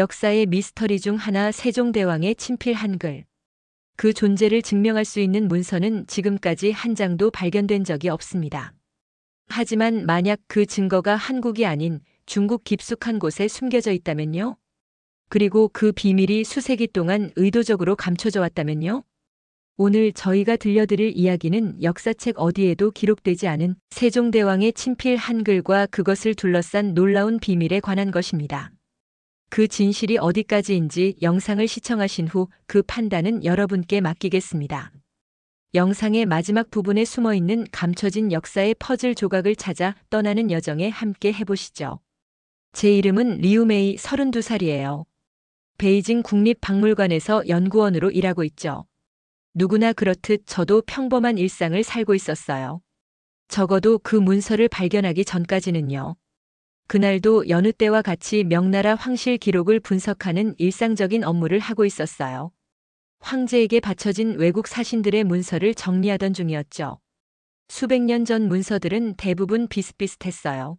역사의 미스터리 중 하나 세종대왕의 친필 한글. 그 존재를 증명할 수 있는 문서는 지금까지 한 장도 발견된 적이 없습니다. 하지만 만약 그 증거가 한국이 아닌 중국 깊숙한 곳에 숨겨져 있다면요? 그리고 그 비밀이 수세기 동안 의도적으로 감춰져 왔다면요? 오늘 저희가 들려드릴 이야기는 역사책 어디에도 기록되지 않은 세종대왕의 친필 한글과 그것을 둘러싼 놀라운 비밀에 관한 것입니다. 그 진실이 어디까지인지 영상을 시청하신 후 그 판단은 여러분께 맡기겠습니다. 영상의 마지막 부분에 숨어있는 감춰진 역사의 퍼즐 조각을 찾아 떠나는 여정에 함께 해보시죠. 제 이름은 리우메이 32살이에요. 베이징 국립박물관에서 연구원으로 일하고 있죠. 누구나 그렇듯 저도 평범한 일상을 살고 있었어요. 적어도 그 문서를 발견하기 전까지는요. 그날도 여느 때와 같이 명나라 황실 기록을 분석하는 일상적인 업무를 하고 있었어요. 황제에게 바쳐진 외국 사신들의 문서를 정리하던 중이었죠. 수백 년 전 문서들은 대부분 비슷비슷했어요.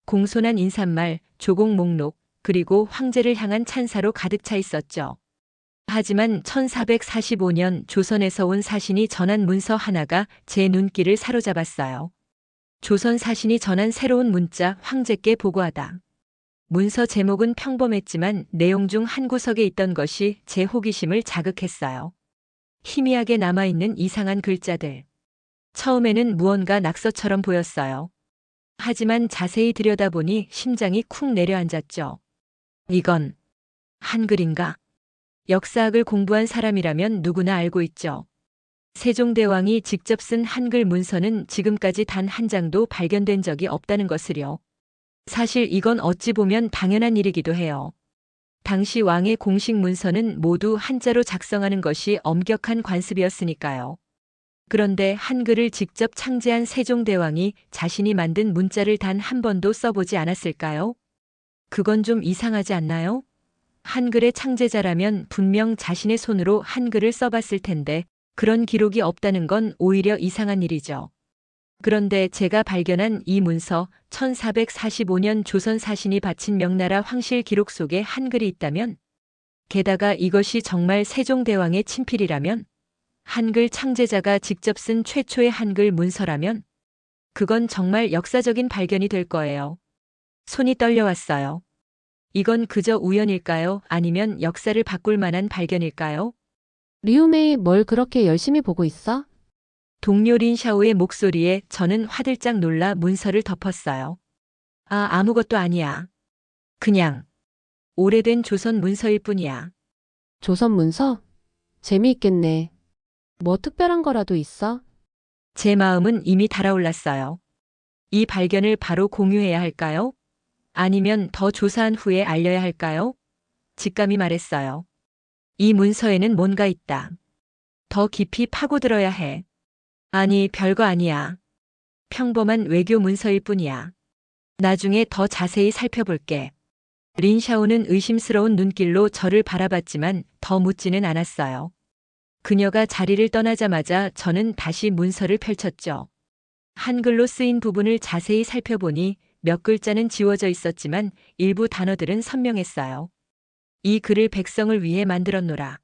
공손한 인사말, 조공 목록, 그리고 황제를 향한 찬사로 가득 차 있었죠. 하지만 1445년 조선에서 온 사신이 전한 문서 하나가 제 눈길을 사로잡았어요. 조선 사신이 전한 새로운 문자, 황제께 보고하다. 문서 제목은 평범했지만 내용 중 한 구석에 있던 것이 제 호기심을 자극했어요. 희미하게 남아있는 이상한 글자들. 처음에는 무언가 낙서처럼 보였어요. 하지만 자세히 들여다보니 심장이 쿵 내려앉았죠. 이건 한글인가? 역사학을 공부한 사람이라면 누구나 알고 있죠. 세종대왕이 직접 쓴 한글 문서는 지금까지 단 한 장도 발견된 적이 없다는 것을요. 사실 이건 어찌 보면 당연한 일이기도 해요. 당시 왕의 공식 문서는 모두 한자로 작성하는 것이 엄격한 관습이었으니까요. 그런데 한글을 직접 창제한 세종대왕이 자신이 만든 문자를 단 한 번도 써보지 않았을까요? 그건 좀 이상하지 않나요? 한글의 창제자라면 분명 자신의 손으로 한글을 써봤을 텐데 그런 기록이 없다는 건 오히려 이상한 일이죠. 그런데 제가 발견한 이 문서 1445년 조선 사신이 바친 명나라 황실 기록 속에 한글이 있다면, 게다가 이것이 정말 세종대왕의 친필이라면, 한글 창제자가 직접 쓴 최초의 한글 문서라면, 그건 정말 역사적인 발견이 될 거예요. 손이 떨려왔어요. 이건 그저 우연일까요? 아니면 역사를 바꿀 만한 발견일까요? 리우메이 뭘 그렇게 열심히 보고 있어? 동료 린샤오의 목소리에 저는 화들짝 놀라 문서를 덮었어요. 아무것도 아니야. 그냥 오래된 조선 문서일 뿐이야. 조선 문서? 재미있겠네. 뭐 특별한 거라도 있어? 제 마음은 이미 달아올랐어요. 이 발견을 바로 공유해야 할까요? 아니면 더 조사한 후에 알려야 할까요? 직감이 말했어요. 이 문서에는 뭔가 있다. 더 깊이 파고들어야 해. 아니, 별거 아니야. 평범한 외교 문서일 뿐이야. 나중에 더 자세히 살펴볼게. 린샤오는 의심스러운 눈길로 저를 바라봤지만 더 묻지는 않았어요. 그녀가 자리를 떠나자마자 저는 다시 문서를 펼쳤죠. 한글로 쓰인 부분을 자세히 살펴보니 몇 글자는 지워져 있었지만 일부 단어들은 선명했어요. 이 글을 백성을 위해 만들었노라.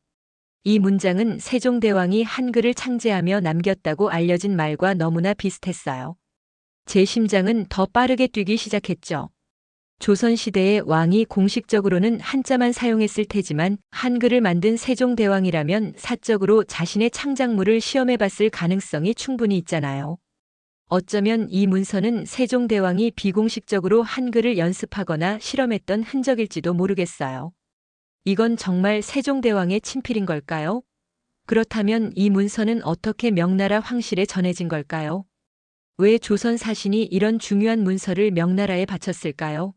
이 문장은 세종대왕이 한글을 창제하며 남겼다고 알려진 말과 너무나 비슷했어요. 제 심장은 더 빠르게 뛰기 시작했죠. 조선시대의 왕이 공식적으로는 한자만 사용했을 테지만 한글을 만든 세종대왕이라면 사적으로 자신의 창작물을 시험해봤을 가능성이 충분히 있잖아요. 어쩌면 이 문서는 세종대왕이 비공식적으로 한글을 연습하거나 실험했던 흔적일지도 모르겠어요. 이건 정말 세종대왕의 친필인 걸까요? 그렇다면 이 문서는 어떻게 명나라 황실에 전해진 걸까요? 왜 조선 사신이 이런 중요한 문서를 명나라에 바쳤을까요?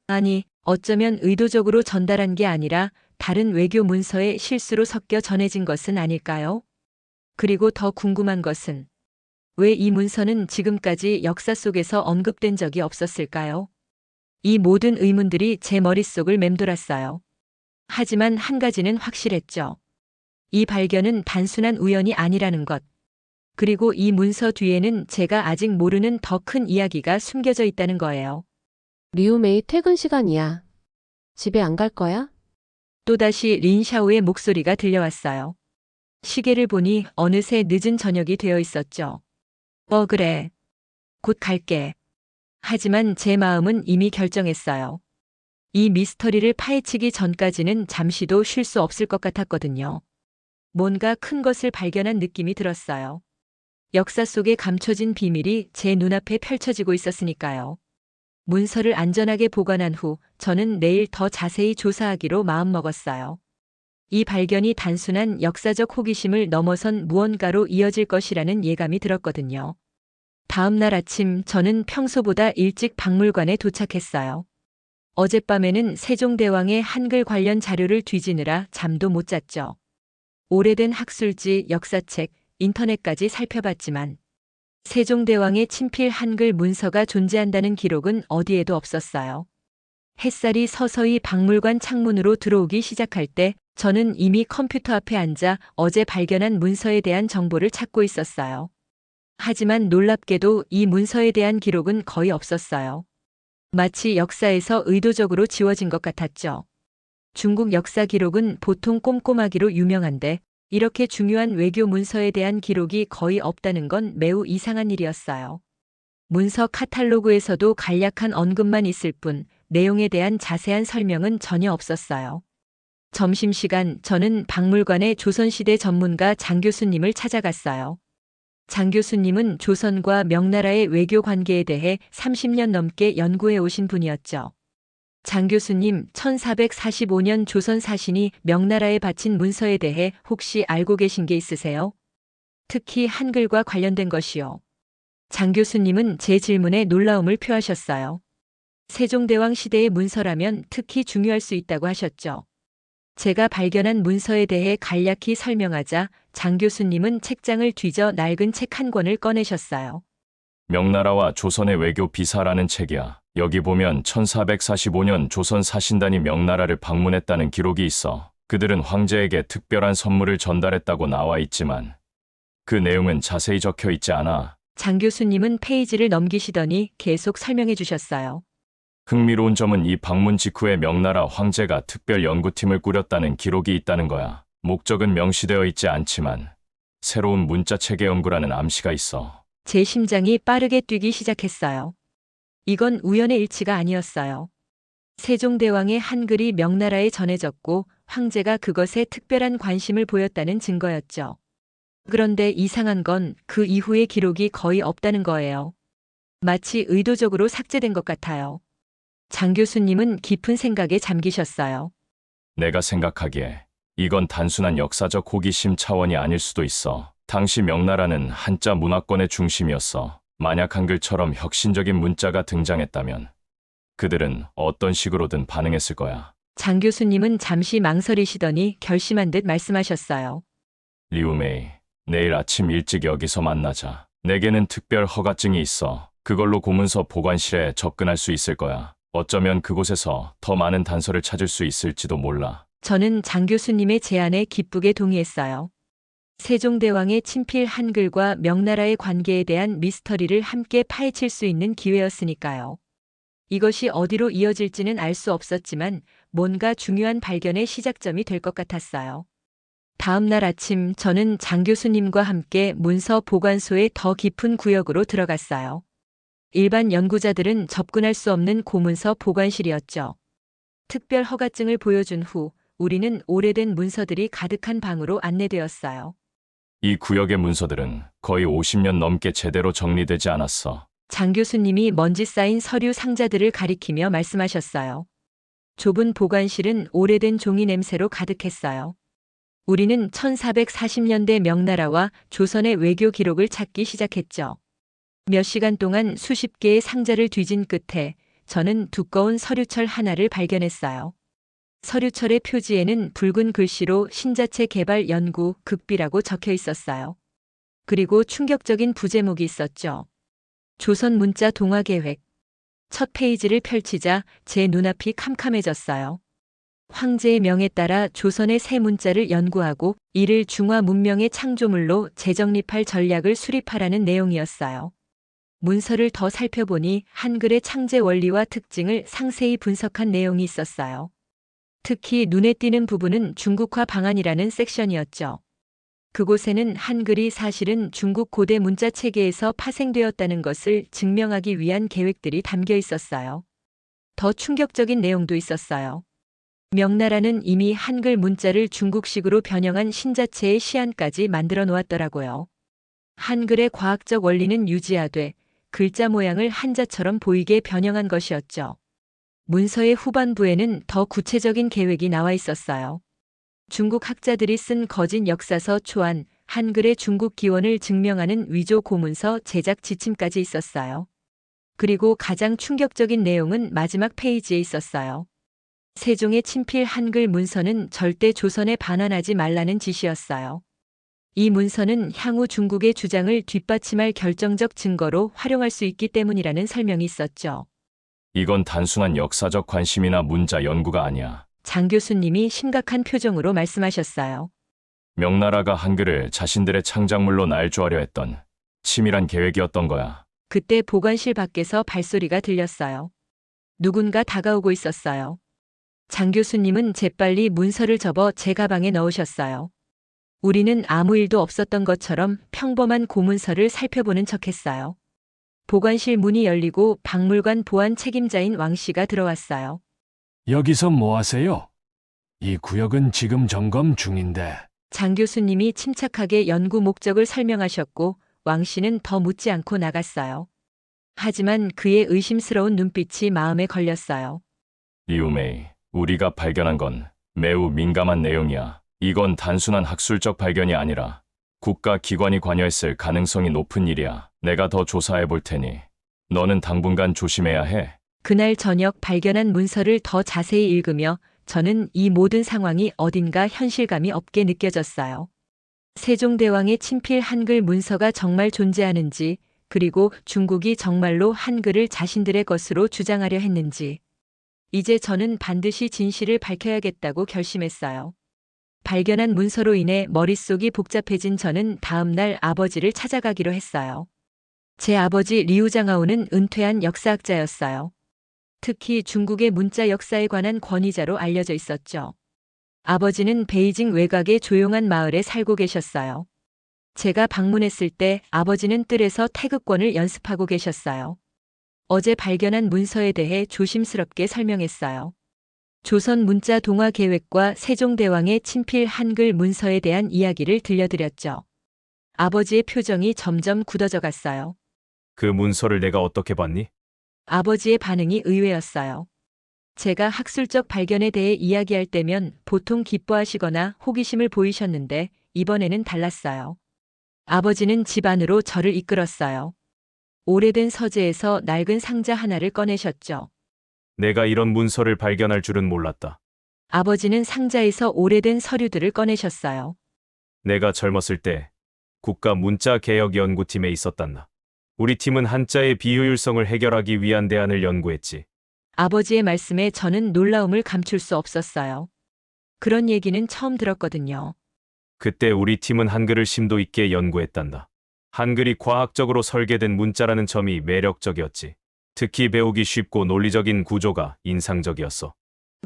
아니, 어쩌면 의도적으로 전달한 게 아니라 다른 외교 문서에 실수로 섞여 전해진 것은 아닐까요? 그리고 더 궁금한 것은 왜 이 문서는 지금까지 역사 속에서 언급된 적이 없었을까요? 이 모든 의문들이 제 머릿속을 맴돌았어요. 하지만 한 가지는 확실했죠. 이 발견은 단순한 우연이 아니라는 것. 그리고 이 문서 뒤에는 제가 아직 모르는 더 큰 이야기가 숨겨져 있다는 거예요. 리우메이 퇴근 시간이야. 집에 안 갈 거야? 또다시 린샤오의 목소리가 들려왔어요. 시계를 보니 어느새 늦은 저녁이 되어 있었죠. 그래. 곧 갈게. 하지만 제 마음은 이미 결정했어요. 이 미스터리를 파헤치기 전까지는 잠시도 쉴 수 없을 것 같았거든요. 뭔가 큰 것을 발견한 느낌이 들었어요. 역사 속에 감춰진 비밀이 제 눈앞에 펼쳐지고 있었으니까요. 문서를 안전하게 보관한 후 저는 내일 더 자세히 조사하기로 마음먹었어요. 이 발견이 단순한 역사적 호기심을 넘어선 무언가로 이어질 것이라는 예감이 들었거든요. 다음 날 아침 저는 평소보다 일찍 박물관에 도착했어요. 어젯밤에는 세종대왕의 한글 관련 자료를 뒤지느라 잠도 못 잤죠. 오래된 학술지, 역사책, 인터넷까지 살펴봤지만 세종대왕의 친필 한글 문서가 존재한다는 기록은 어디에도 없었어요. 햇살이 서서히 박물관 창문으로 들어오기 시작할 때 저는 이미 컴퓨터 앞에 앉아 어제 발견한 문서에 대한 정보를 찾고 있었어요. 하지만 놀랍게도 이 문서에 대한 기록은 거의 없었어요. 마치 역사에서 의도적으로 지워진 것 같았죠. 중국 역사 기록은 보통 꼼꼼하기로 유명한데 이렇게 중요한 외교 문서에 대한 기록이 거의 없다는 건 매우 이상한 일이었어요. 문서 카탈로그에서도 간략한 언급만 있을 뿐 내용에 대한 자세한 설명은 전혀 없었어요. 점심시간 저는 박물관의 조선시대 전문가 장 교수님을 찾아갔어요. 장 교수님은 조선과 명나라의 외교 관계에 대해 30년 넘게 연구해 오신 분이었죠. 장 교수님, 1445년 조선 사신이 명나라에 바친 문서에 대해 혹시 알고 계신 게 있으세요? 특히 한글과 관련된 것이요. 장 교수님은 제 질문에 놀라움을 표하셨어요. 세종대왕 시대의 문서라면 특히 중요할 수 있다고 하셨죠. 제가 발견한 문서에 대해 간략히 설명하자 장 교수님은 책장을 뒤져 낡은 책 한 권을 꺼내셨어요. 명나라와 조선의 외교 비사라는 책이야. 여기 보면 1445년 조선 사신단이 명나라를 방문했다는 기록이 있어. 그들은 황제에게 특별한 선물을 전달했다고 나와 있지만 그 내용은 자세히 적혀 있지 않아. 장 교수님은 페이지를 넘기시더니 계속 설명해 주셨어요. 흥미로운 점은 이 방문 직후에 명나라 황제가 특별 연구팀을 꾸렸다는 기록이 있다는 거야. 목적은 명시되어 있지 않지만 새로운 문자 체계 연구라는 암시가 있어. 제 심장이 빠르게 뛰기 시작했어요. 이건 우연의 일치가 아니었어요. 세종대왕의 한글이 명나라에 전해졌고 황제가 그것에 특별한 관심을 보였다는 증거였죠. 그런데 이상한 건 그 이후의 기록이 거의 없다는 거예요. 마치 의도적으로 삭제된 것 같아요. 장 교수님은 깊은 생각에 잠기셨어요. 내가 생각하기에 이건 단순한 역사적 호기심 차원이 아닐 수도 있어. 당시 명나라는 한자 문화권의 중심이었어. 만약 한글처럼 혁신적인 문자가 등장했다면 그들은 어떤 식으로든 반응했을 거야. 장 교수님은 잠시 망설이시더니 결심한 듯 말씀하셨어요. 리우메이, 내일 아침 일찍 여기서 만나자. 내게는 특별 허가증이 있어. 그걸로 고문서 보관실에 접근할 수 있을 거야. 어쩌면 그곳에서 더 많은 단서를 찾을 수 있을지도 몰라. 저는 장 교수님의 제안에 기쁘게 동의했어요. 세종대왕의 친필 한글과 명나라의 관계에 대한 미스터리를 함께 파헤칠 수 있는 기회였으니까요. 이것이 어디로 이어질지는 알 수 없었지만 뭔가 중요한 발견의 시작점이 될 것 같았어요. 다음 날 아침 저는 장 교수님과 함께 문서 보관소의 더 깊은 구역으로 들어갔어요. 일반 연구자들은 접근할 수 없는 고문서 보관실이었죠. 특별 허가증을 보여준 후 우리는 오래된 문서들이 가득한 방으로 안내되었어요. 이 구역의 문서들은 거의 50년 넘게 제대로 정리되지 않았어. 장 교수님이 먼지 쌓인 서류 상자들을 가리키며 말씀하셨어요. 좁은 보관실은 오래된 종이 냄새로 가득했어요. 우리는 1440년대 명나라와 조선의 외교 기록을 찾기 시작했죠. 몇 시간 동안 수십 개의 상자를 뒤진 끝에 저는 두꺼운 서류철 하나를 발견했어요. 서류철의 표지에는 붉은 글씨로 신자체 개발 연구 극비라고 적혀 있었어요. 그리고 충격적인 부제목이 있었죠. 조선 문자 동화 계획. 첫 페이지를 펼치자 제 눈앞이 캄캄해졌어요. 황제의 명에 따라 조선의 새 문자를 연구하고 이를 중화 문명의 창조물로 재정립할 전략을 수립하라는 내용이었어요. 문서를 더 살펴보니 한글의 창제 원리와 특징을 상세히 분석한 내용이 있었어요. 특히 눈에 띄는 부분은 중국화 방안이라는 섹션이었죠. 그곳에는 한글이 사실은 중국 고대 문자 체계에서 파생되었다는 것을 증명하기 위한 계획들이 담겨 있었어요. 더 충격적인 내용도 있었어요. 명나라는 이미 한글 문자를 중국식으로 변형한 신자체의 시안까지 만들어 놓았더라고요. 한글의 과학적 원리는 유지하되 글자 모양을 한자처럼 보이게 변형한 것이었죠. 문서의 후반부에는 더 구체적인 계획이 나와 있었어요. 중국 학자들이 쓴 거진 역사서 초안, 한글의 중국 기원을 증명하는 위조 고문서 제작 지침까지 있었어요. 그리고 가장 충격적인 내용은 마지막 페이지에 있었어요. 세종의 친필 한글 문서는 절대 조선에 반환하지 말라는 지시였어요. 이 문서는 향후 중국의 주장을 뒷받침할 결정적 증거로 활용할 수 있기 때문이라는 설명이 있었죠. 이건 단순한 역사적 관심이나 문자 연구가 아니야. 장 교수님이 심각한 표정으로 말씀하셨어요. 명나라가 한글을 자신들의 창작물로 날조하려 했던 치밀한 계획이었던 거야. 그때 보관실 밖에서 발소리가 들렸어요. 누군가 다가오고 있었어요. 장 교수님은 재빨리 문서를 접어 제 가방에 넣으셨어요. 우리는 아무 일도 없었던 것처럼 평범한 고문서를 살펴보는 척했어요. 보관실 문이 열리고 박물관 보안 책임자인 왕 씨가 들어왔어요. 여기서 뭐 하세요? 이 구역은 지금 점검 중인데. 장 교수님이 침착하게 연구 목적을 설명하셨고 왕 씨는 더 묻지 않고 나갔어요. 하지만 그의 의심스러운 눈빛이 마음에 걸렸어요. 리우메이, 우리가 발견한 건 매우 민감한 내용이야. 이건 단순한 학술적 발견이 아니라 국가기관이 관여했을 가능성이 높은 일이야. 내가 더 조사해 볼 테니 너는 당분간 조심해야 해. 그날 저녁 발견한 문서를 더 자세히 읽으며 저는 이 모든 상황이 어딘가 현실감이 없게 느껴졌어요. 세종대왕의 친필 한글 문서가 정말 존재하는지, 그리고 중국이 정말로 한글을 자신들의 것으로 주장하려 했는지. 이제 저는 반드시 진실을 밝혀야겠다고 결심했어요. 발견한 문서로 인해 머릿속이 복잡해진 저는 다음 날 아버지를 찾아가기로 했어요. 제 아버지 리우장하오는 은퇴한 역사학자였어요. 특히 중국의 문자 역사에 관한 권위자로 알려져 있었죠. 아버지는 베이징 외곽의 조용한 마을에 살고 계셨어요. 제가 방문했을 때 아버지는 뜰에서 태극권을 연습하고 계셨어요. 어제 발견한 문서에 대해 조심스럽게 설명했어요. 조선 문자 동화 계획과 세종대왕의 친필 한글 문서에 대한 이야기를 들려드렸죠. 아버지의 표정이 점점 굳어져 갔어요. 그 문서를 내가 어떻게 봤니? 아버지의 반응이 의외였어요. 제가 학술적 발견에 대해 이야기할 때면 보통 기뻐하시거나 호기심을 보이셨는데 이번에는 달랐어요. 아버지는 집 안으로 저를 이끌었어요. 오래된 서재에서 낡은 상자 하나를 꺼내셨죠. 내가 이런 문서를 발견할 줄은 몰랐다. 아버지는 상자에서 오래된 서류들을 꺼내셨어요. 내가 젊었을 때 국가 문자 개혁 연구팀에 있었단다. 우리 팀은 한자의 비효율성을 해결하기 위한 대안을 연구했지. 아버지의 말씀에 저는 놀라움을 감출 수 없었어요. 그런 얘기는 처음 들었거든요. 그때 우리 팀은 한글을 심도 있게 연구했단다. 한글이 과학적으로 설계된 문자라는 점이 매력적이었지. 특히 배우기 쉽고 논리적인 구조가 인상적이었어.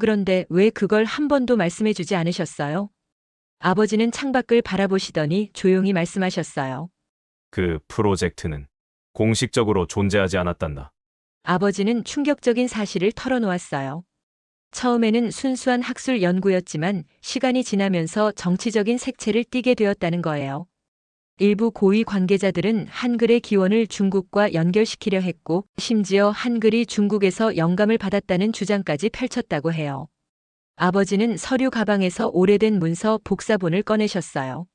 그런데 왜 그걸 한 번도 말씀해 주지 않으셨어요? 아버지는 창밖을 바라보시더니 조용히 말씀하셨어요. 그 프로젝트는 공식적으로 존재하지 않았단다. 아버지는 충격적인 사실을 털어놓았어요. 처음에는 순수한 학술 연구였지만 시간이 지나면서 정치적인 색채를 띠게 되었다는 거예요. 일부 고위 관계자들은 한글의 기원을 중국과 연결시키려 했고, 심지어 한글이 중국에서 영감을 받았다는 주장까지 펼쳤다고 해요. 아버지는 서류 가방에서 오래된 문서 복사본을 꺼내셨어요.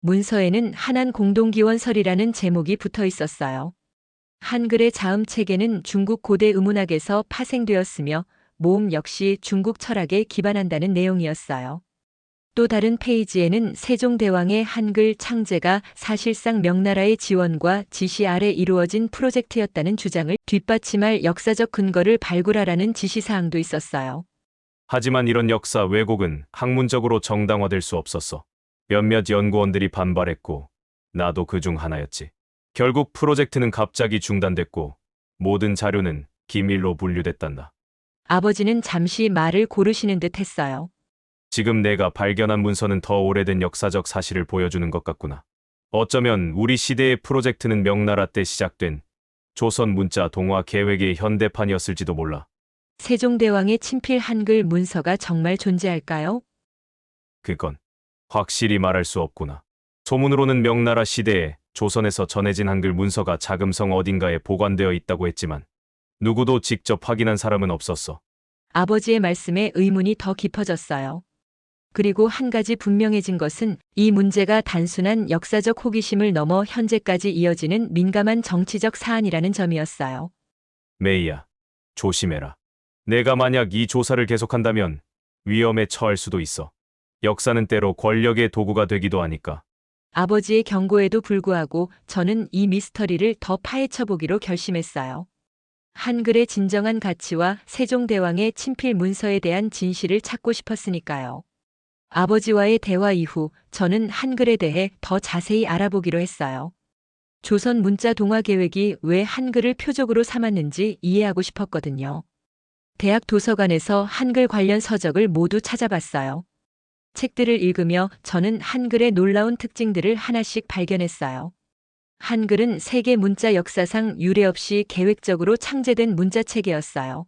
문서에는 한한 공동기원설이라는 제목이 붙어 있었어요. 한글의 자음 체계는 중국 고대 의문학에서 파생되었으며 모음 역시 중국 철학에 기반한다는 내용이었어요. 또 다른 페이지에는 세종대왕의 한글 창제가 사실상 명나라의 지원과 지시 아래 이루어진 프로젝트였다는 주장을 뒷받침할 역사적 근거를 발굴하라는 지시사항도 있었어요. 하지만 이런 역사 왜곡은 학문적으로 정당화될 수 없었어. 몇몇 연구원들이 반발했고 나도 그중 하나였지. 결국 프로젝트는 갑자기 중단됐고 모든 자료는 기밀로 분류됐단다. 아버지는 잠시 말을 고르시는 듯 했어요. 지금 내가 발견한 문서는 더 오래된 역사적 사실을 보여주는 것 같구나. 어쩌면 우리 시대의 프로젝트는 명나라 때 시작된 조선 문자 동화 계획의 현대판이었을지도 몰라. 세종대왕의 친필 한글 문서가 정말 존재할까요? 그건 확실히 말할 수 없구나. 소문으로는 명나라 시대에 조선에서 전해진 한글 문서가 자금성 어딘가에 보관되어 있다고 했지만 누구도 직접 확인한 사람은 없었어. 아버지의 말씀에 의문이 더 깊어졌어요. 그리고 한 가지 분명해진 것은 이 문제가 단순한 역사적 호기심을 넘어 현재까지 이어지는 민감한 정치적 사안이라는 점이었어요. 메이야, 조심해라. 내가 만약 이 조사를 계속한다면 위험에 처할 수도 있어. 역사는 때로 권력의 도구가 되기도 하니까. 아버지의 경고에도 불구하고 저는 이 미스터리를 더 파헤쳐 보기로 결심했어요. 한글의 진정한 가치와 세종대왕의 친필 문서에 대한 진실을 찾고 싶었으니까요. 아버지와의 대화 이후 저는 한글에 대해 더 자세히 알아보기로 했어요. 조선 문자 동화 계획이 왜 한글을 표적으로 삼았는지 이해하고 싶었거든요. 대학 도서관에서 한글 관련 서적을 모두 찾아봤어요. 책들을 읽으며 저는 한글의 놀라운 특징들을 하나씩 발견했어요. 한글은 세계 문자 역사상 유례 없이 계획적으로 창제된 문자체계였어요.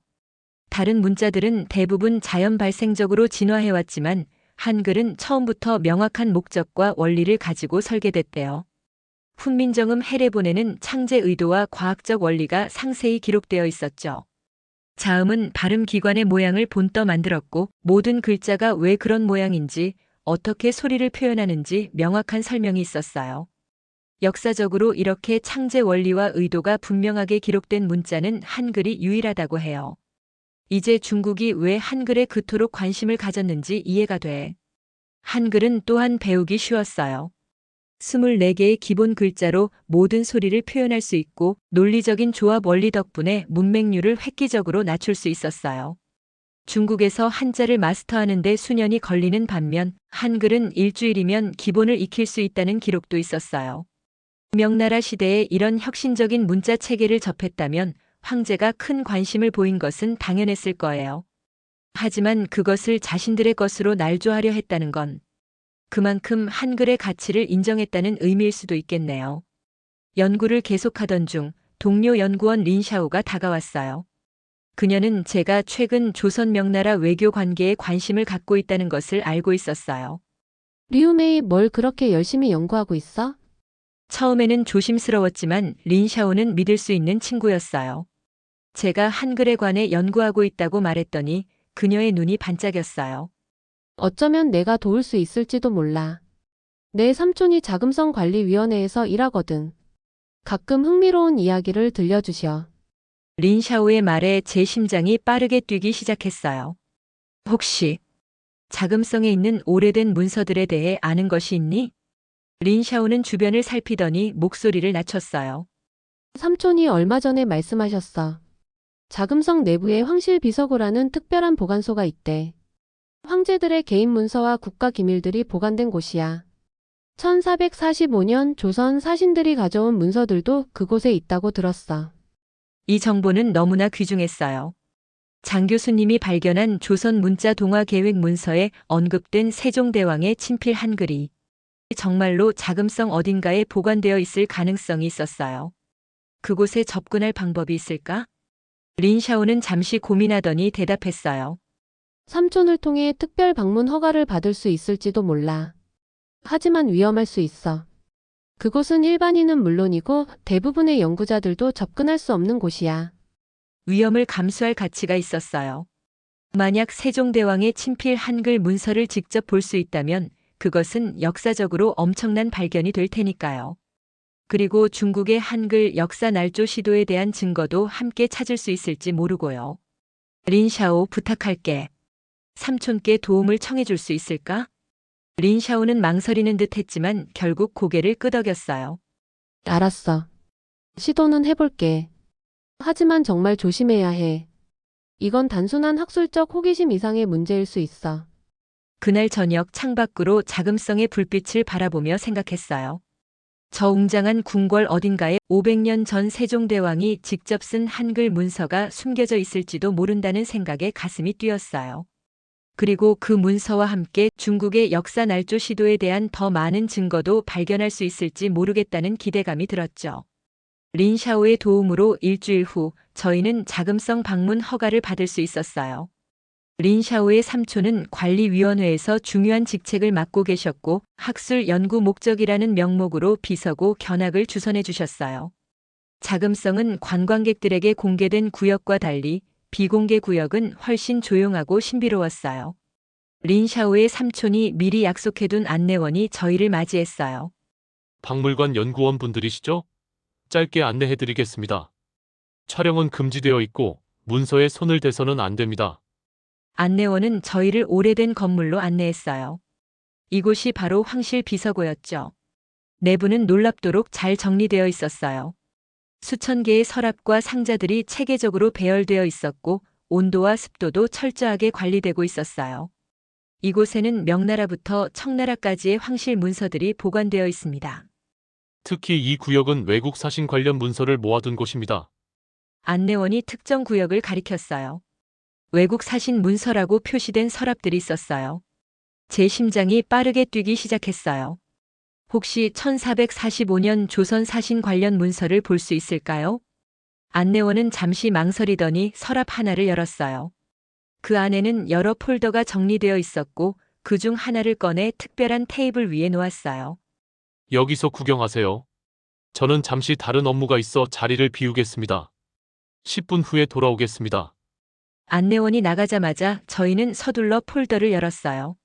다른 문자들은 대부분 자연 발생적으로 진화해왔지만 한글은 처음부터 명확한 목적과 원리를 가지고 설계됐대요. 훈민정음 해례본에는 창제 의도와 과학적 원리가 상세히 기록되어 있었죠. 자음은 발음기관의 모양을 본떠 만들었고 모든 글자가 왜 그런 모양인지 어떻게 소리를 표현하는지 명확한 설명이 있었어요. 역사적으로 이렇게 창제 원리와 의도가 분명하게 기록된 문자는 한글이 유일하다고 해요. 이제 중국이 왜 한글에 그토록 관심을 가졌는지 이해가 돼. 한글은 또한 배우기 쉬웠어요. 24개의 기본 글자로 모든 소리를 표현할 수 있고 논리적인 조합 원리 덕분에 문맹률을 획기적으로 낮출 수 있었어요. 중국에서 한자를 마스터하는 데 수년이 걸리는 반면 한글은 일주일이면 기본을 익힐 수 있다는 기록도 있었어요. 명나라 시대에 이런 혁신적인 문자 체계를 접했다면 황제가 큰 관심을 보인 것은 당연했을 거예요. 하지만 그것을 자신들의 것으로 날조하려 했다는 건 그만큼 한글의 가치를 인정했다는 의미일 수도 있겠네요. 연구를 계속하던 중 동료 연구원 린샤오가 다가왔어요. 그녀는 제가 최근 조선 명나라 외교 관계에 관심을 갖고 있다는 것을 알고 있었어요. 리우메이 뭘 그렇게 열심히 연구하고 있어? 처음에는 조심스러웠지만 린샤오는 믿을 수 있는 친구였어요. 제가 한글에 관해 연구하고 있다고 말했더니 그녀의 눈이 반짝였어요. 어쩌면 내가 도울 수 있을지도 몰라. 내 삼촌이 자금성관리위원회에서 일하거든. 가끔 흥미로운 이야기를 들려주셔. 린샤오의 말에 제 심장이 빠르게 뛰기 시작했어요. 혹시 자금성에 있는 오래된 문서들에 대해 아는 것이 있니? 린샤오는 주변을 살피더니 목소리를 낮췄어요. 삼촌이 얼마 전에 말씀하셨어. 자금성 내부에 황실비서고라는 특별한 보관소가 있대. 황제들의 개인 문서와 국가 기밀들이 보관된 곳이야. 1445년 조선 사신들이 가져온 문서들도 그곳에 있다고 들었어. 이 정보는 너무나 귀중했어요. 장 교수님이 발견한 조선 문자 동화 계획 문서에 언급된 세종대왕의 친필 한글이 정말로 자금성 어딘가에 보관되어 있을 가능성이 있었어요. 그곳에 접근할 방법이 있을까? 린샤오는 잠시 고민하더니 대답했어요. 삼촌을 통해 특별 방문 허가를 받을 수 있을지도 몰라. 하지만 위험할 수 있어. 그곳은 일반인은 물론이고 대부분의 연구자들도 접근할 수 없는 곳이야. 위험을 감수할 가치가 있었어요. 만약 세종대왕의 친필 한글 문서를 직접 볼 수 있다면 그것은 역사적으로 엄청난 발견이 될 테니까요. 그리고 중국의 한글 역사 날조 시도에 대한 증거도 함께 찾을 수 있을지 모르고요. 린샤오, 부탁할게. 삼촌께 도움을 청해줄 수 있을까? 린샤오는 망설이는 듯 했지만 결국 고개를 끄덕였어요. 알았어. 시도는 해볼게. 하지만 정말 조심해야 해. 이건 단순한 학술적 호기심 이상의 문제일 수 있어. 그날 저녁 창밖으로 자금성의 불빛을 바라보며 생각했어요. 저 웅장한 궁궐 어딘가에 500년 전 세종대왕이 직접 쓴 한글 문서가 숨겨져 있을지도 모른다는 생각에 가슴이 뛰었어요. 그리고 그 문서와 함께 중국의 역사 날조 시도에 대한 더 많은 증거도 발견할 수 있을지 모르겠다는 기대감이 들었죠. 린샤오의 도움으로 일주일 후 저희는 자금성 방문 허가를 받을 수 있었어요. 린샤오의 삼촌은 관리위원회에서 중요한 직책을 맡고 계셨고 학술 연구 목적이라는 명목으로 비서고 견학을 주선해 주셨어요. 자금성은 관광객들에게 공개된 구역과 달리 비공개 구역은 훨씬 조용하고 신비로웠어요. 린샤오의 삼촌이 미리 약속해둔 안내원이 저희를 맞이했어요. 박물관 연구원 분들이시죠? 짧게 안내해드리겠습니다. 촬영은 금지되어 있고 문서에 손을 대서는 안 됩니다. 안내원은 저희를 오래된 건물로 안내했어요. 이곳이 바로 황실 비서고였죠. 내부는 놀랍도록 잘 정리되어 있었어요. 수천 개의 서랍과 상자들이 체계적으로 배열되어 있었고 온도와 습도도 철저하게 관리되고 있었어요. 이곳에는 명나라부터 청나라까지의 황실 문서들이 보관되어 있습니다. 특히 이 구역은 외국 사신 관련 문서를 모아둔 곳입니다. 안내원이 특정 구역을 가리켰어요. 외국 사신 문서라고 표시된 서랍들이 있었어요. 제 심장이 빠르게 뛰기 시작했어요. 혹시 1445년 조선 사신 관련 문서를 볼 수 있을까요? 안내원은 잠시 망설이더니 서랍 하나를 열었어요. 그 안에는 여러 폴더가 정리되어 있었고 그 중 하나를 꺼내 특별한 테이블 위에 놓았어요. 여기서 구경하세요. 저는 잠시 다른 업무가 있어 자리를 비우겠습니다. 10분 후에 돌아오겠습니다. 안내원이 나가자마자 저희는 서둘러 폴더를 열었어요.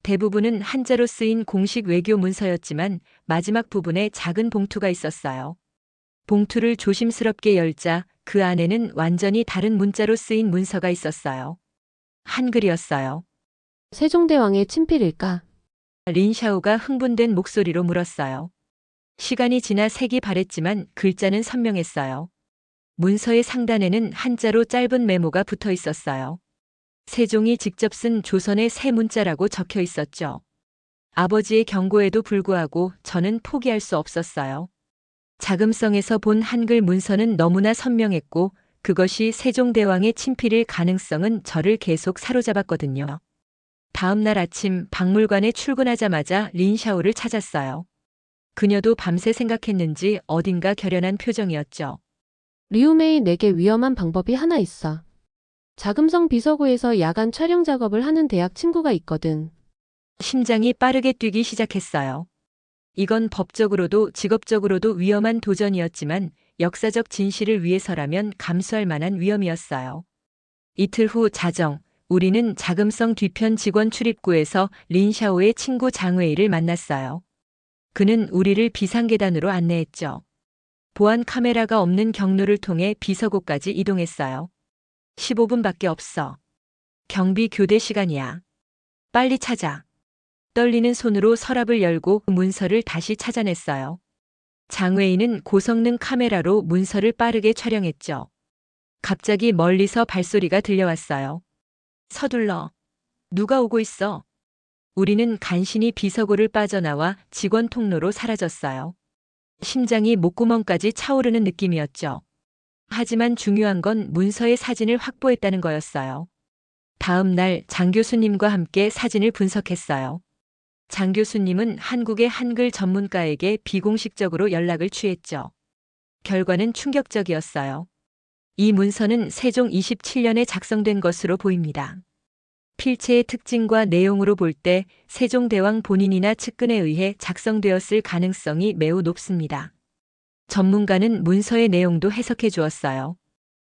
대부분은 한자로 쓰인 공식 외교 문서였지만 마지막 부분에 작은 봉투가 있었어요. 봉투를 조심스럽게 열자 그 안에는 완전히 다른 문자로 쓰인 문서가 있었어요. 한글이었어요. 세종대왕의 친필일까? 린샤오가 흥분된 목소리로 물었어요. 시간이 지나 색이 바랬지만 글자는 선명했어요. 문서의 상단에는 한자로 짧은 메모가 붙어 있었어요. 세종이 직접 쓴 조선의 새 문자라고 적혀 있었죠. 아버지의 경고에도 불구하고 저는 포기할 수 없었어요. 자금성에서 본 한글 문서는 너무나 선명했고 그것이 세종대왕의 친필일 가능성은 저를 계속 사로잡았거든요. 다음 날 아침 박물관에 출근하자마자 린샤오를 찾았어요. 그녀도 밤새 생각했는지 어딘가 결연한 표정이었죠. 리우메이 내게 위험한 방법이 하나 있어. 자금성 비서고에서 야간 촬영 작업을 하는 대학 친구가 있거든. 심장이 빠르게 뛰기 시작했어요. 이건 법적으로도 직업적으로도 위험한 도전이었지만 역사적 진실을 위해서라면 감수할 만한 위험이었어요. 이틀 후 자정, 우리는 자금성 뒤편 직원 출입구에서 린샤오의 친구 장웨이를 만났어요. 그는 우리를 비상계단으로 안내했죠. 보안 카메라가 없는 경로를 통해 비서고까지 이동했어요. 15분밖에 없어. 경비 교대 시간이야. 빨리 찾아. 떨리는 손으로 서랍을 열고 문서를 다시 찾아냈어요. 장웨이는 고성능 카메라로 문서를 빠르게 촬영했죠. 갑자기 멀리서 발소리가 들려왔어요. 서둘러. 누가 오고 있어? 우리는 간신히 비서고를 빠져나와 직원 통로로 사라졌어요. 심장이 목구멍까지 차오르는 느낌이었죠. 하지만 중요한 건 문서의 사진을 확보했다는 거였어요. 다음 날 장 교수님과 함께 사진을 분석했어요. 장 교수님은 한국의 한글 전문가에게 비공식적으로 연락을 취했죠. 결과는 충격적이었어요. 이 문서는 세종 27년에 작성된 것으로 보입니다. 필체의 특징과 내용으로 볼 때 세종대왕 본인이나 측근에 의해 작성되었을 가능성이 매우 높습니다. 전문가는 문서의 내용도 해석해 주었어요.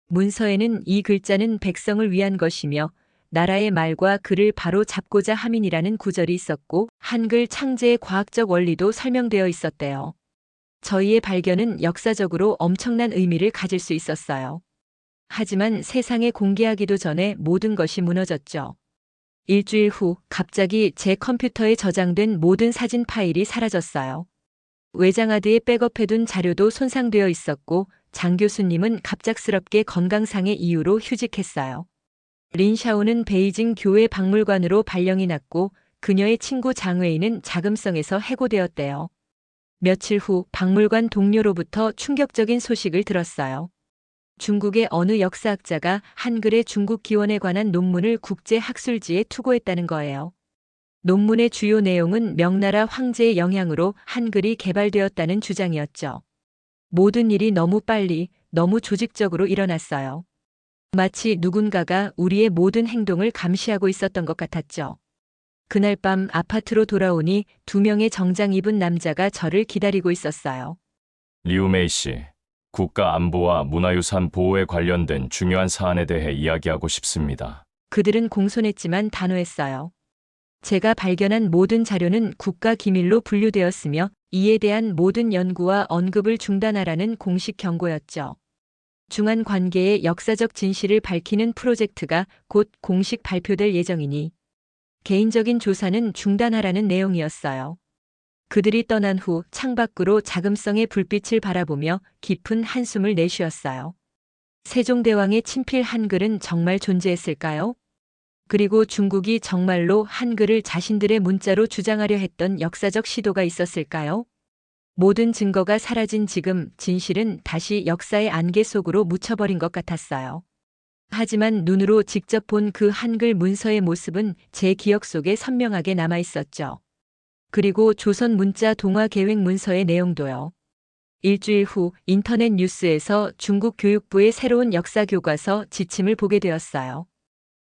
문서에는 이 글자는 백성을 위한 것이며 나라의 말과 글을 바로 잡고자 함이라는 구절이 있었고 한글 창제의 과학적 원리도 설명되어 있었대요. 저희의 발견은 역사적으로 엄청난 의미를 가질 수 있었어요. 하지만 세상에 공개하기도 전에 모든 것이 무너졌죠. 일주일 후 갑자기 제 컴퓨터에 저장된 모든 사진 파일이 사라졌어요. 외장하드에 백업해둔 자료도 손상되어 있었고 장 교수님은 갑작스럽게 건강상의 이유로 휴직했어요. 린샤오는 베이징 교회 박물관으로 발령이 났고 그녀의 친구 장웨이는 자금성에서 해고되었대요. 며칠 후 박물관 동료로부터 충격적인 소식을 들었어요. 중국의 어느 역사학자가 한글의 중국 기원에 관한 논문을 국제학술지에 투고했다는 거예요. 논문의 주요 내용은 명나라 황제의 영향으로 한글이 개발되었다는 주장이었죠. 모든 일이 너무 빨리, 너무 조직적으로 일어났어요. 마치 누군가가 우리의 모든 행동을 감시하고 있었던 것 같았죠. 그날 밤 아파트로 돌아오니 2명의 정장 입은 남자가 저를 기다리고 있었어요. 리우메이 씨, 국가 안보와 문화유산 보호에 관련된 중요한 사안에 대해 이야기하고 싶습니다. 그들은 공손했지만 단호했어요. 제가 발견한 모든 자료는 국가 기밀로 분류되었으며 이에 대한 모든 연구와 언급을 중단하라는 공식 경고였죠. 중한 관계의 역사적 진실을 밝히는 프로젝트가 곧 공식 발표될 예정이니 개인적인 조사는 중단하라는 내용이었어요. 그들이 떠난 후 창밖으로 자금성의 불빛을 바라보며 깊은 한숨을 내쉬었어요. 세종대왕의 친필 한글은 정말 존재했을까요? 그리고 중국이 정말로 한글을 자신들의 문자로 주장하려 했던 역사적 시도가 있었을까요? 모든 증거가 사라진 지금 진실은 다시 역사의 안개 속으로 묻혀버린 것 같았어요. 하지만 눈으로 직접 본 그 한글 문서의 모습은 제 기억 속에 선명하게 남아 있었죠. 그리고 조선 문자 동화 계획 문서의 내용도요. 일주일 후 인터넷 뉴스에서 중국 교육부의 새로운 역사 교과서 지침을 보게 되었어요.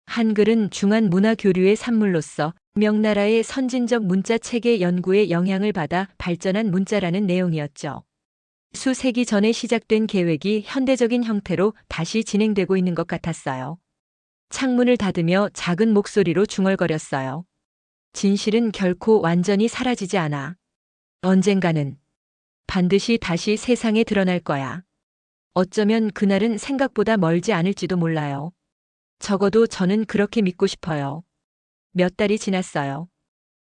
한글은 중한 문화 교류의 산물로서 명나라의 선진적 문자 체계 연구에 영향을 받아 발전한 문자라는 내용이었죠. 수세기 전에 시작된 계획이 현대적인 형태로 다시 진행되고 있는 것 같았어요. 창문을 닫으며 작은 목소리로 중얼거렸어요. 진실은 결코 완전히 사라지지 않아. 언젠가는 반드시 다시 세상에 드러날 거야. 어쩌면 그날은 생각보다 멀지 않을지도 몰라요. 적어도 저는 그렇게 믿고 싶어요. 몇 달이 지났어요.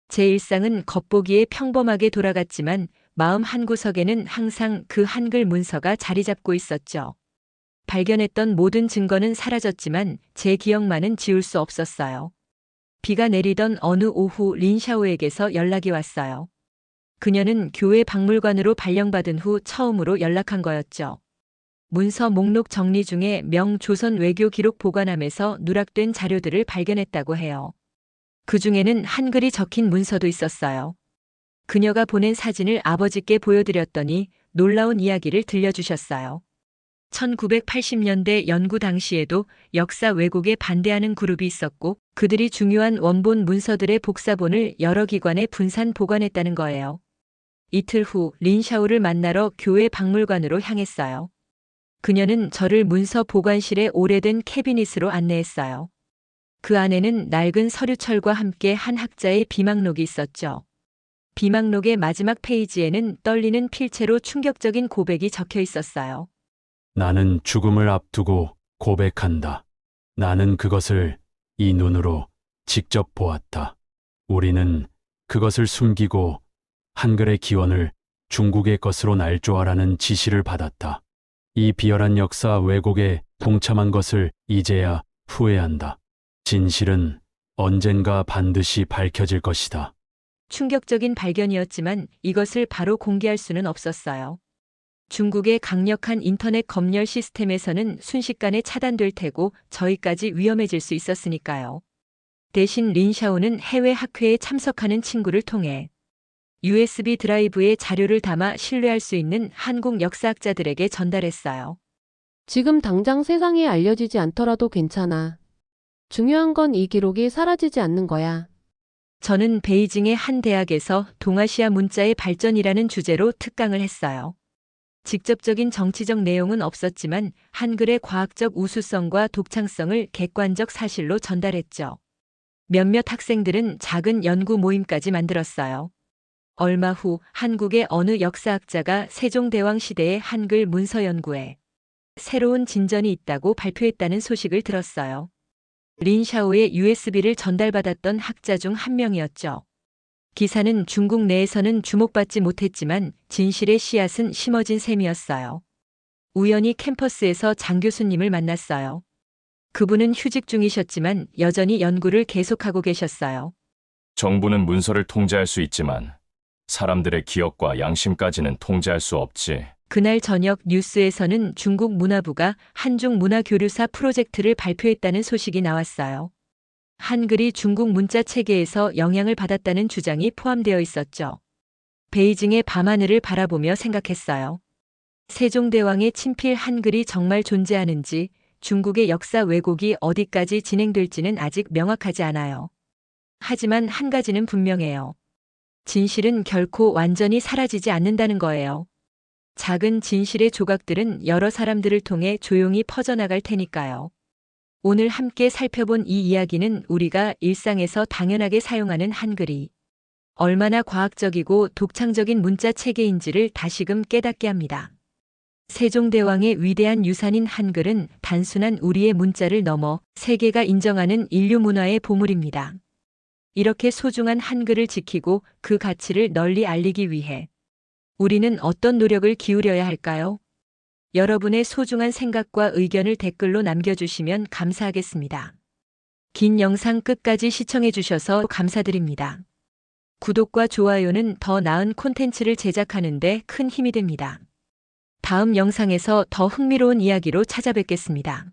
제 일상은 겉보기에 평범하게 돌아갔지만 마음 한구석에는 항상 그 한글 문서가 자리 잡고 있었죠. 발견했던 모든 증거는 사라졌지만 제 기억만은 지울 수 없었어요. 비가 내리던 어느 오후 린샤오에게서 연락이 왔어요. 그녀는 교회 박물관으로 발령받은 후 처음으로 연락한 거였죠. 문서 목록 정리 중에 명조선 외교 기록 보관함에서 누락된 자료들을 발견했다고 해요. 그 중에는 한글이 적힌 문서도 있었어요. 그녀가 보낸 사진을 아버지께 보여드렸더니 놀라운 이야기를 들려주셨어요. 1980년대 연구 당시에도 역사 왜곡에 반대하는 그룹이 있었고 그들이 중요한 원본 문서들의 복사본을 여러 기관에 분산 보관했다는 거예요. 이틀 후 린샤오를 만나러 교회 박물관으로 향했어요. 그녀는 저를 문서 보관실의 오래된 캐비닛으로 안내했어요. 그 안에는 낡은 서류철과 함께 한 학자의 비망록이 있었죠. 비망록의 마지막 페이지에는 떨리는 필체로 충격적인 고백이 적혀 있었어요. 나는 죽음을 앞두고 고백한다. 나는 그것을 이 눈으로 직접 보았다. 우리는 그것을 숨기고 한글의 기원을 중국의 것으로 날조하라는 지시를 받았다. 이 비열한 역사 왜곡에 동참한 것을 이제야 후회한다. 진실은 언젠가 반드시 밝혀질 것이다. 충격적인 발견이었지만 이것을 바로 공개할 수는 없었어요. 중국의 강력한 인터넷 검열 시스템에서는 순식간에 차단될 테고 저희까지 위험해질 수 있었으니까요. 대신 린샤오는 해외 학회에 참석하는 친구를 통해 USB 드라이브에 자료를 담아 신뢰할 수 있는 한국 역사학자들에게 전달했어요. 지금 당장 세상에 알려지지 않더라도 괜찮아. 중요한 건 이 기록이 사라지지 않는 거야. 저는 베이징의 한 대학에서 동아시아 문자의 발전이라는 주제로 특강을 했어요. 직접적인 정치적 내용은 없었지만 한글의 과학적 우수성과 독창성을 객관적 사실로 전달했죠. 몇몇 학생들은 작은 연구 모임까지 만들었어요. 얼마 후 한국의 어느 역사학자가 세종대왕 시대의 한글 문서 연구에 새로운 진전이 있다고 발표했다는 소식을 들었어요. 린샤오의 USB를 전달받았던 학자 중 한 명이었죠. 기사는 중국 내에서는 주목받지 못했지만 진실의 씨앗은 심어진 셈이었어요. 우연히 캠퍼스에서 장 교수님을 만났어요. 그분은 휴직 중이셨지만 여전히 연구를 계속하고 계셨어요. 정부는 문서를 통제할 수 있지만 사람들의 기억과 양심까지는 통제할 수 없지. 그날 저녁 뉴스에서는 중국 문화부가 한중 문화교류사 프로젝트를 발표했다는 소식이 나왔어요. 한글이 중국 문자 체계에서 영향을 받았다는 주장이 포함되어 있었죠. 베이징의 밤하늘을 바라보며 생각했어요. 세종대왕의 친필 한글이 정말 존재하는지, 중국의 역사 왜곡이 어디까지 진행될지는 아직 명확하지 않아요. 하지만 한 가지는 분명해요. 진실은 결코 완전히 사라지지 않는다는 거예요. 작은 진실의 조각들은 여러 사람들을 통해 조용히 퍼져나갈 테니까요. 오늘 함께 살펴본 이 이야기는 우리가 일상에서 당연하게 사용하는 한글이 얼마나 과학적이고 독창적인 문자 체계인지를 다시금 깨닫게 합니다. 세종대왕의 위대한 유산인 한글은 단순한 우리의 문자를 넘어 세계가 인정하는 인류 문화의 보물입니다. 이렇게 소중한 한글을 지키고 그 가치를 널리 알리기 위해 우리는 어떤 노력을 기울여야 할까요? 여러분의 소중한 생각과 의견을 댓글로 남겨주시면 감사하겠습니다. 긴 영상 끝까지 시청해주셔서 감사드립니다. 구독과 좋아요는 더 나은 콘텐츠를 제작하는 데 큰 힘이 됩니다. 다음 영상에서 더 흥미로운 이야기로 찾아뵙겠습니다.